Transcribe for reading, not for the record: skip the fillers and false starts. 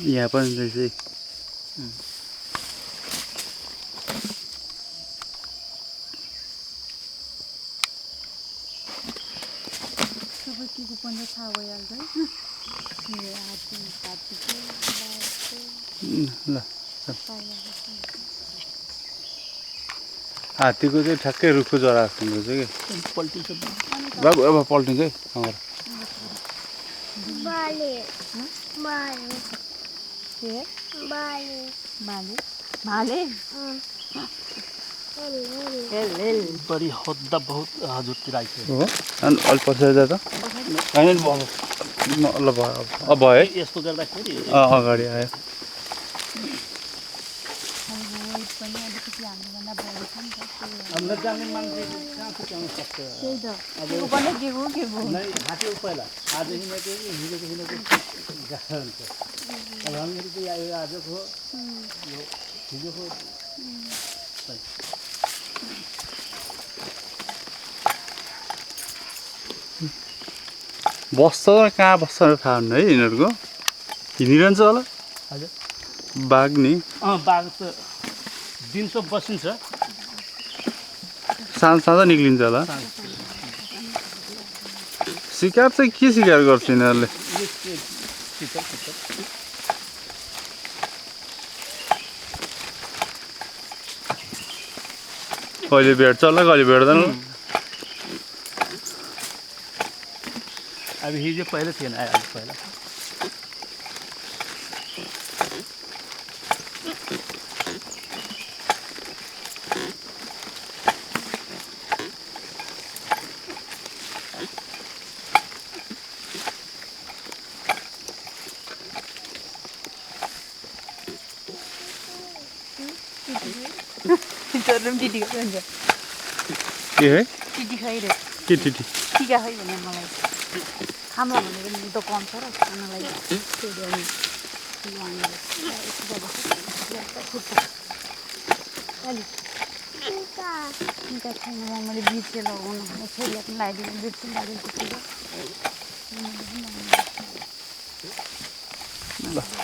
यहाँ पनि रहेछ सबै के को पनि थाहा भइहाल्छ ल हात्तीको चाहिँ ठ्याक्कै रुखको जरा जस्तो रहेछ कि पल्टिन्छ बाबु अब पल्टिन्छ है खबर बाले बढी हद्दा बहुत हजुरतिर आइसक्यो हो अनि अलि पछि जा त होइन ल भयो अब भयो है यस्तो गर्दाखेरि अगाडि आयो अब नजान्ने मान्छे कहाँ पुग्न सक्छ नै हात्ती पहिला आज हिँडेको हिँडेको गाह्रो हुन्छ अब हामीहरू चाहिँ आयो आजको यो हिजोको बस्छ कहाँ बस्छ थाहा हुन्न है यिनीहरूको हिँडिरहन्छ होला हजुर बाघ नि बाघ त दिउँसो बसिन्छ साँझ निक्लिन्छ होला शिकार चाहिँ के शिकार गर्छ यिनीहरूले कहिले भेट्छ होला कहिले भेट्दैन अब हिजो पहिला थिएन आयो आज पहिला के है टिटी खाइरहे के टिटी टिका खै भने मलाई खाम्ला भनेको नि दोकान छ र खानालाई टिका छैन मैले बिर्से लगाउनु छोरीलाई पनि लगाइदिनु बिर्से लगाइदिन्छु ल